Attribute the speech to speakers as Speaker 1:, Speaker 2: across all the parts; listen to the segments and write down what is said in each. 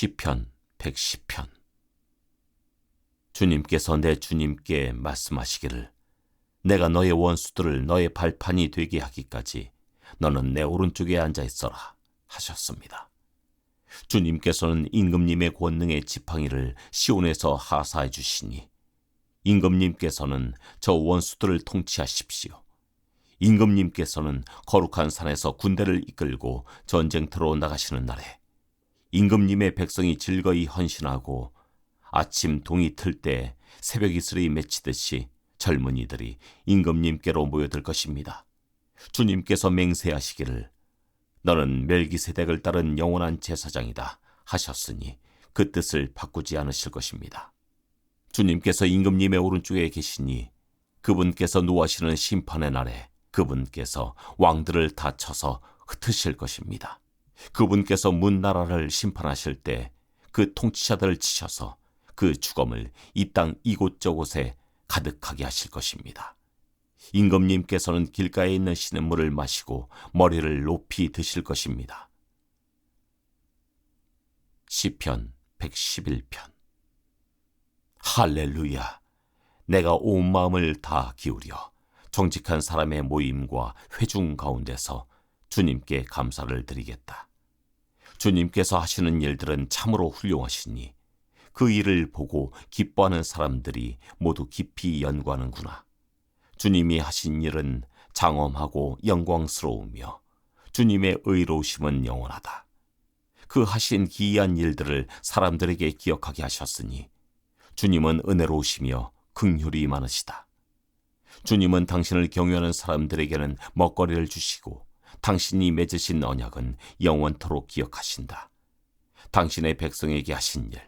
Speaker 1: 시편 110편. 주님께서 내 주님께 말씀하시기를, 내가 너의 원수들을 너의 발판이 되게 하기까지 너는 내 오른쪽에 앉아 있어라 하셨습니다. 주님께서는 임금님의 권능의 지팡이를 시온에서 하사해 주시니 임금님께서는 저 원수들을 통치하십시오. 임금님께서는 거룩한 산에서 군대를 이끌고 전쟁터로 나가시는 날에 임금님의 백성이 즐거이 헌신하고 아침 동이 틀 때 새벽 이슬이 맺히듯이 젊은이들이 임금님께로 모여들 것입니다. 주님께서 맹세하시기를, 너는 멜기세덱을 따른 영원한 제사장이다 하셨으니 그 뜻을 바꾸지 않으실 것입니다. 주님께서 임금님의 오른쪽에 계시니 그분께서 노하시는 심판의 날에 그분께서 왕들을 다 쳐서 흩으실 것입니다. 그분께서 문나라를 심판하실 때 그 통치자들을 치셔서 그 주검을 이 땅 이곳저곳에 가득하게 하실 것입니다. 임금님께서는 길가에 있는 시냇물을 마시고 머리를 높이 드실 것입니다. 시편 111편. 할렐루야! 내가 온 마음을 다 기울여 정직한 사람의 모임과 회중 가운데서 주님께 감사를 드리겠다. 주님께서 하시는 일들은 참으로 훌륭하시니 그 일을 보고 기뻐하는 사람들이 모두 깊이 연구하는구나. 주님이 하신 일은 장엄하고 영광스러우며 주님의 의로우심은 영원하다. 그 하신 기이한 일들을 사람들에게 기억하게 하셨으니 주님은 은혜로우시며 긍휼이 많으시다. 주님은 당신을 경외하는 사람들에게는 먹거리를 주시고 당신이 맺으신 언약은 영원토록 기억하신다. 당신의 백성에게 하신 일,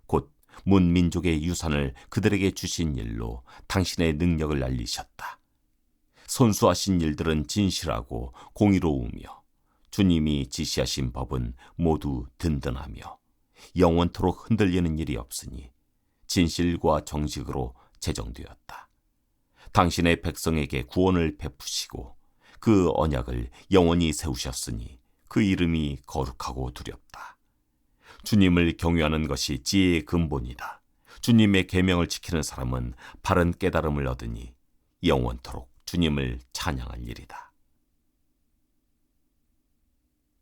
Speaker 1: 곧 문민족의 유산을 그들에게 주신 일로 당신의 능력을 알리셨다. 손수하신 일들은 진실하고 공의로우며 주님이 지시하신 법은 모두 든든하며 영원토록 흔들리는 일이 없으니 진실과 정직으로 제정되었다. 당신의 백성에게 구원을 베푸시고 그 언약을 영원히 세우셨으니 그 이름이 거룩하고 두렵다. 주님을 경외하는 것이 지혜의 근본이다. 주님의 계명을 지키는 사람은 바른 깨달음을 얻으니 영원토록 주님을 찬양할 일이다.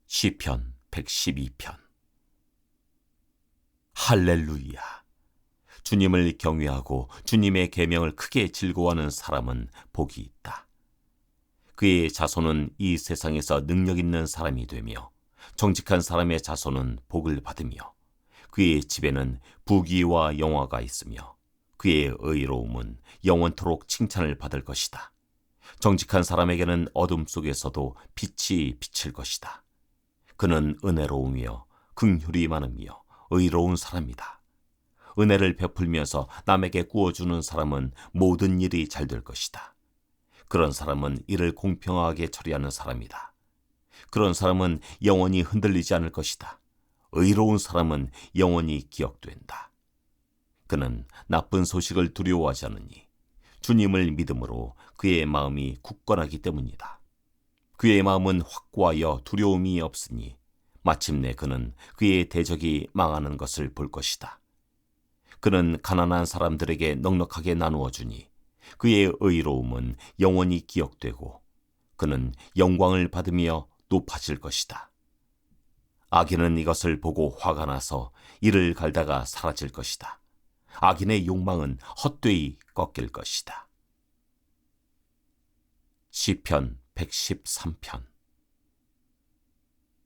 Speaker 1: 시편 112편. 할렐루야! 주님을 경외하고 주님의 계명을 크게 즐거워하는 사람은 복이 있다. 그의 자손은 이 세상에서 능력 있는 사람이 되며 정직한 사람의 자손은 복을 받으며 그의 집에는 부귀와 영화가 있으며 그의 의로움은 영원토록 칭찬을 받을 것이다. 정직한 사람에게는 어둠 속에서도 빛이 비칠 것이다. 그는 은혜로우며 긍휼이 많으며 의로운 사람이다. 은혜를 베풀면서 남에게 구워주는 사람은 모든 일이 잘 될 것이다. 그런 사람은 이를 공평하게 처리하는 사람이다. 그런 사람은 영원히 흔들리지 않을 것이다. 의로운 사람은 영원히 기억된다. 그는 나쁜 소식을 두려워하지 않으니 주님을 믿음으로 그의 마음이 굳건하기 때문이다. 그의 마음은 확고하여 두려움이 없으니 마침내 그는 그의 대적이 망하는 것을 볼 것이다. 그는 가난한 사람들에게 넉넉하게 나누어 주니 그의 의로움은 영원히 기억되고 그는 영광을 받으며 높아질 것이다. 악인은 이것을 보고 화가 나서 이를 갈다가 사라질 것이다. 악인의 욕망은 헛되이 꺾일 것이다. 시편 113편.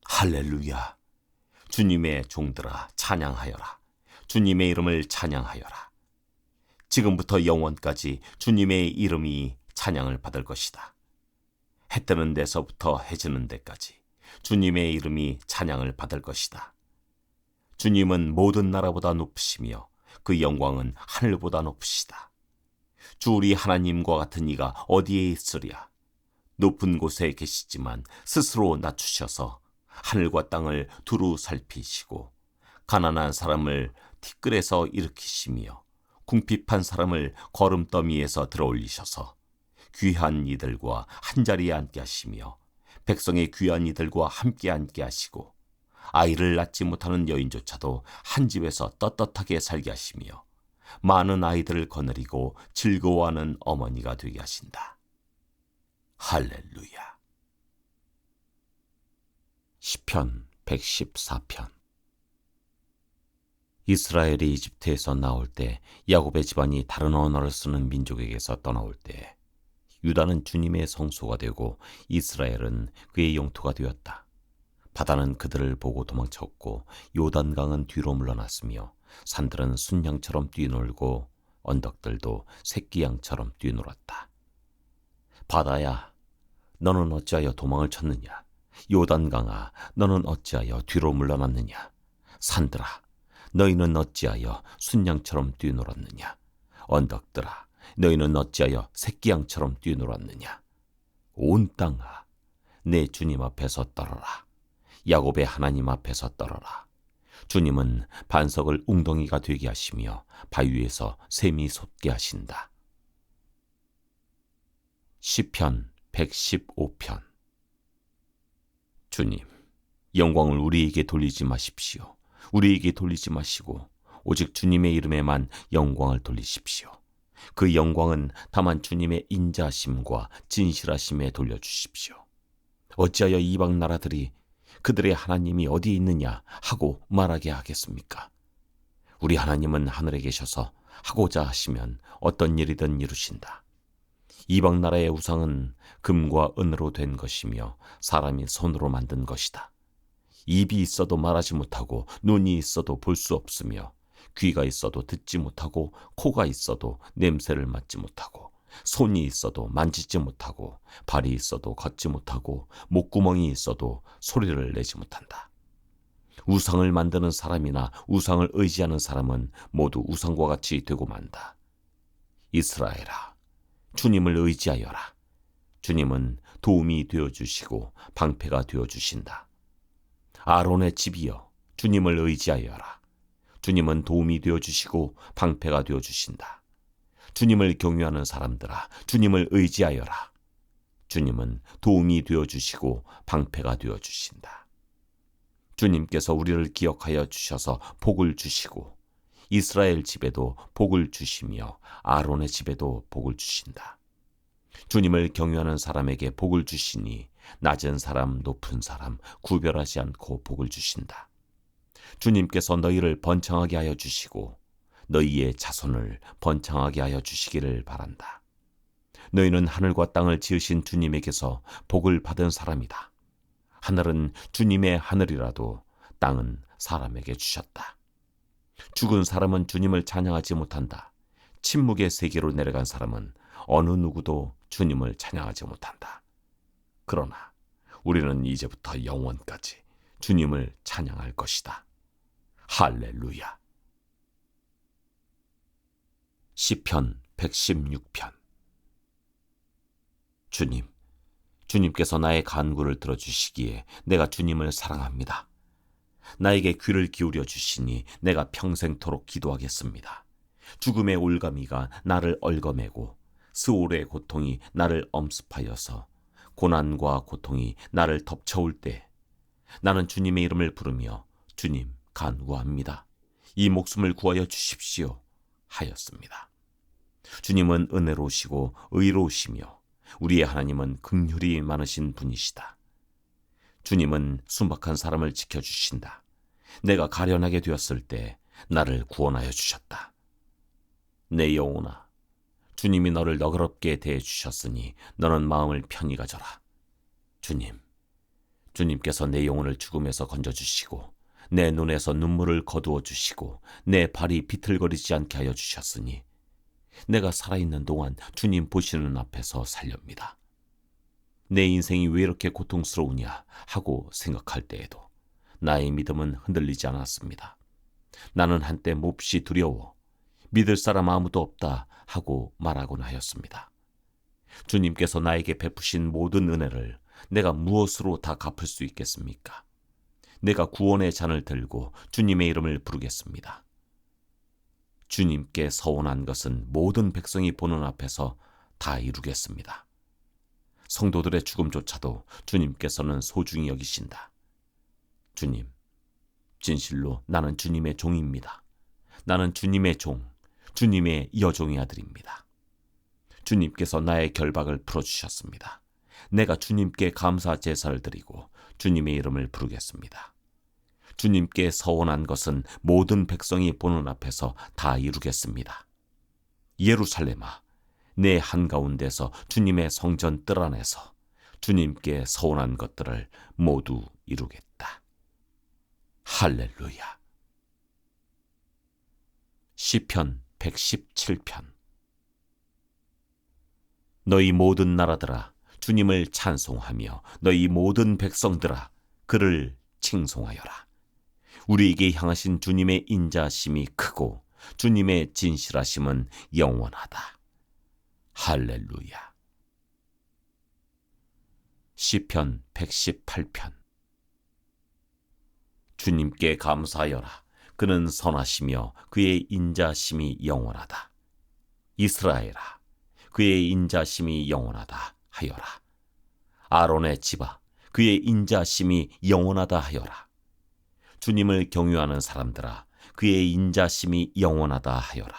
Speaker 1: 할렐루야! 주님의 종들아 찬양하여라. 주님의 이름을 찬양하여라. 지금부터 영원까지 주님의 이름이 찬양을 받을 것이다. 해 뜨는 데서부터 해 지는 데까지 주님의 이름이 찬양을 받을 것이다. 주님은 모든 나라보다 높으시며 그 영광은 하늘보다 높으시다. 주 우리 하나님과 같은 이가 어디에 있으랴. 높은 곳에 계시지만 스스로 낮추셔서 하늘과 땅을 두루 살피시고 가난한 사람을 티끌에서 일으키시며 궁핍한 사람을 거름더미에서 들어올리셔서 귀한 이들과 한자리에 앉게 하시며 백성의 귀한 이들과 함께 앉게 하시고 아이를 낳지 못하는 여인조차도 한 집에서 떳떳하게 살게 하시며 많은 아이들을 거느리고 즐거워하는 어머니가 되게 하신다. 할렐루야. 시편 114편. 이스라엘이 이집트에서 나올 때, 야곱의 집안이 다른 언어를 쓰는 민족에게서 떠나올 때, 유다는 주님의 성소가 되고 이스라엘은 그의 영토가 되었다. 바다는 그들을 보고 도망쳤고 요단강은 뒤로 물러났으며 산들은 순양처럼 뛰놀고 언덕들도 새끼양처럼 뛰놀았다. 바다야, 너는 어찌하여 도망을 쳤느냐? 요단강아, 너는 어찌하여 뒤로 물러났느냐? 산들아, 너희는 어찌하여 순양처럼 뛰놀았느냐? 언덕들아, 너희는 어찌하여 새끼양처럼 뛰놀았느냐? 온 땅아, 내 주님 앞에서 떨어라. 야곱의 하나님 앞에서 떨어라. 주님은 반석을 웅덩이가 되게 하시며 바위에서 샘이 솟게 하신다. 시편 115편. 주님, 영광을 우리에게 돌리지 마십시오. 우리에게 돌리지 마시고 오직 주님의 이름에만 영광을 돌리십시오. 그 영광은 다만 주님의 인자하심과 진실하심에 돌려주십시오. 어찌하여 이방 나라들이 그들의 하나님이 어디에 있느냐 하고 말하게 하겠습니까? 우리 하나님은 하늘에 계셔서 하고자 하시면 어떤 일이든 이루신다. 이방 나라의 우상은 금과 은으로 된 것이며 사람이 손으로 만든 것이다. 입이 있어도 말하지 못하고 눈이 있어도 볼 수 없으며 귀가 있어도 듣지 못하고 코가 있어도 냄새를 맡지 못하고 손이 있어도 만지지 못하고 발이 있어도 걷지 못하고 목구멍이 있어도 소리를 내지 못한다. 우상을 만드는 사람이나 우상을 의지하는 사람은 모두 우상과 같이 되고 만다. 이스라엘아, 주님을 의지하여라. 주님은 도움이 되어주시고 방패가 되어주신다. 아론의 집이여, 주님을 의지하여라. 주님은 도움이 되어주시고 방패가 되어주신다. 주님을 경유하는 사람들아, 주님을 의지하여라. 주님은 도움이 되어주시고 방패가 되어주신다. 주님께서 우리를 기억하여 주셔서 복을 주시고 이스라엘 집에도 복을 주시며 아론의 집에도 복을 주신다. 주님을 경유하는 사람에게 복을 주시니 낮은 사람, 높은 사람 구별하지 않고 복을 주신다. 주님께서 너희를 번창하게 하여 주시고 너희의 자손을 번창하게 하여 주시기를 바란다. 너희는 하늘과 땅을 지으신 주님에게서 복을 받은 사람이다. 하늘은 주님의 하늘이라도 땅은 사람에게 주셨다. 죽은 사람은 주님을 찬양하지 못한다. 침묵의 세계로 내려간 사람은 어느 누구도 주님을 찬양하지 못한다. 그러나 우리는 이제부터 영원까지 주님을 찬양할 것이다. 할렐루야. 시편 116편. 주님, 주님께서 나의 간구를 들어주시기에 내가 주님을 사랑합니다. 나에게 귀를 기울여 주시니 내가 평생토록 기도하겠습니다. 죽음의 올가미가 나를 얽어매고 스올의 고통이 나를 엄습하여서 고난과 고통이 나를 덮쳐올 때 나는 주님의 이름을 부르며 주님 간구합니다. 이 목숨을 구하여 주십시오 하였습니다. 주님은 은혜로우시고 의로우시며 우리의 하나님은 긍휼이 많으신 분이시다. 주님은 순박한 사람을 지켜주신다. 내가 가련하게 되었을 때 나를 구원하여 주셨다. 내 영혼아, 주님이 너를 너그럽게 대해주셨으니 너는 마음을 편히 가져라. 주님께서 내 영혼을 죽음에서 건져주시고 내 눈에서 눈물을 거두어 주시고 내 발이 비틀거리지 않게 하여 주셨으니 내가 살아있는 동안 주님 보시는 앞에서 살렵니다. 내 인생이 왜 이렇게 고통스러우냐 하고 생각할 때에도 나의 믿음은 흔들리지 않았습니다. 나는 한때 몹시 두려워 믿을 사람 아무도 없다 하고 말하곤 하였습니다. 주님께서 나에게 베푸신 모든 은혜를 내가 무엇으로 다 갚을 수 있겠습니까? 내가 구원의 잔을 들고 주님의 이름을 부르겠습니다. 주님께 서원한 것은 모든 백성이 보는 앞에서 다 이루겠습니다. 성도들의 죽음조차도 주님께서는 소중히 여기신다. 주님, 진실로 나는 주님의 종입니다. 나는 주님의 종, 주님의 여종의 아들입니다. 주님께서 나의 결박을 풀어주셨습니다. 내가 주님께 감사 제사를 드리고 주님의 이름을 부르겠습니다. 주님께 서원한 것은 모든 백성이 보는 앞에서 다 이루겠습니다. 예루살렘아, 내 한가운데서 주님의 성전 뜰 안에서 주님께 서원한 것들을 모두 이루겠다. 할렐루야. 시편 117편. 너희 모든 나라들아 주님을 찬송하며 너희 모든 백성들아 그를 칭송하여라. 우리에게 향하신 주님의 인자심이 크고 주님의 진실하심은 영원하다. 할렐루야. 시편 118편. 주님께 감사하여라. 그는 선하시며 그의 인자심이 영원하다. 이스라엘아, 그의 인자심이 영원하다 하여라. 아론의 집아, 그의 인자심이 영원하다 하여라. 주님을 경유하는 사람들아, 그의 인자심이 영원하다 하여라.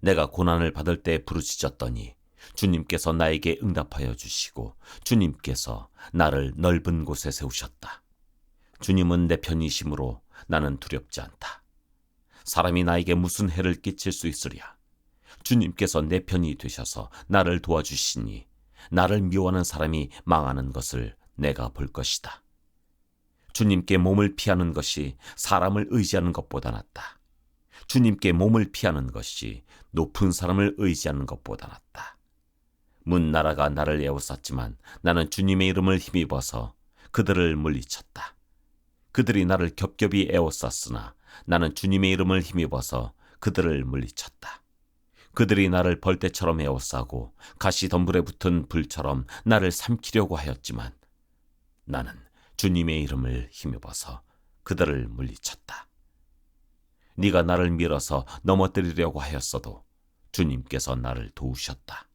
Speaker 1: 내가 고난을 받을 때 부르짖었더니 주님께서 나에게 응답하여 주시고 주님께서 나를 넓은 곳에 세우셨다. 주님은 내 편이심으로 나는 두렵지 않다. 사람이 나에게 무슨 해를 끼칠 수 있으랴. 주님께서 내 편이 되셔서 나를 도와주시니 나를 미워하는 사람이 망하는 것을 내가 볼 것이다. 주님께 몸을 피하는 것이 사람을 의지하는 것보다 낫다. 주님께 몸을 피하는 것이 높은 사람을 의지하는 것보다 낫다. 문나라가 나를 에워쌌지만 나는 주님의 이름을 힘입어서 그들을 물리쳤다. 그들이 나를 겹겹이 에워쌌으나 나는 주님의 이름을 힘입어서 그들을 물리쳤다. 그들이 나를 벌떼처럼 에워싸고 가시덤불에 붙은 불처럼 나를 삼키려고 하였지만 나는 주님의 이름을 힘입어서 그들을 물리쳤다. 네가 나를 밀어서 넘어뜨리려고 하였어도 주님께서 나를 도우셨다.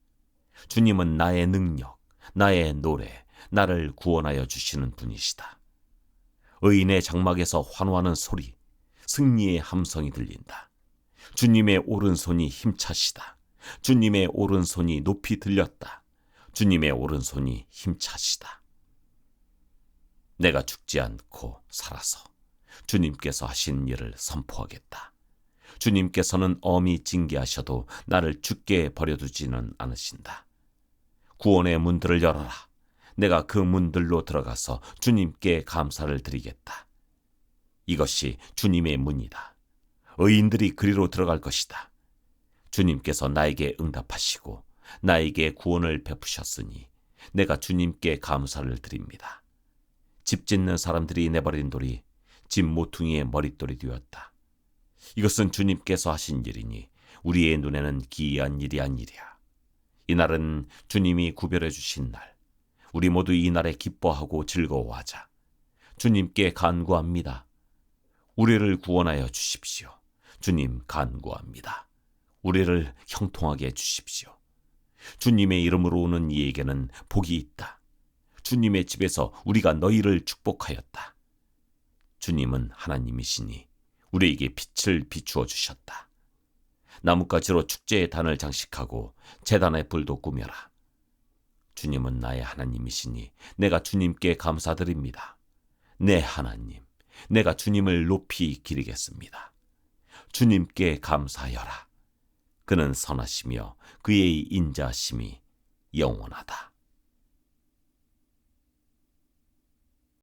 Speaker 1: 주님은 나의 능력, 나의 노래, 나를 구원하여 주시는 분이시다. 의인의 장막에서 환호하는 소리, 승리의 함성이 들린다. 주님의 오른손이 힘차시다. 주님의 오른손이 높이 들렸다. 주님의 오른손이 힘차시다. 내가 죽지 않고 살아서 주님께서 하신 일을 선포하겠다. 주님께서는 엄히 징계하셔도 나를 죽게 버려두지는 않으신다. 구원의 문들을 열어라. 내가 그 문들로 들어가서 주님께 감사를 드리겠다. 이것이 주님의 문이다. 의인들이 그리로 들어갈 것이다. 주님께서 나에게 응답하시고 나에게 구원을 베푸셨으니 내가 주님께 감사를 드립니다. 집 짓는 사람들이 내버린 돌이 집 모퉁이의 머릿돌이 되었다. 이것은 주님께서 하신 일이니 우리의 눈에는 기이한 일이 아니랴. 이날은 주님이 구별해 주신 날. 우리 모두 이 날에 기뻐하고 즐거워하자. 주님께 간구합니다. 우리를 구원하여 주십시오. 주님 간구합니다. 우리를 형통하게 해주십시오. 주님의 이름으로 오는 이에게는 복이 있다. 주님의 집에서 우리가 너희를 축복하였다. 주님은 하나님이시니 우리에게 빛을 비추어 주셨다. 나뭇가지로 축제의 단을 장식하고 제단의 불도 꾸며라. 주님은 나의 하나님이시니 내가 주님께 감사드립니다. 내 하나님, 내가 주님을 높이 기리겠습니다. 주님께 감사하여라. 그는 선하시며 그의 인자심이 영원하다.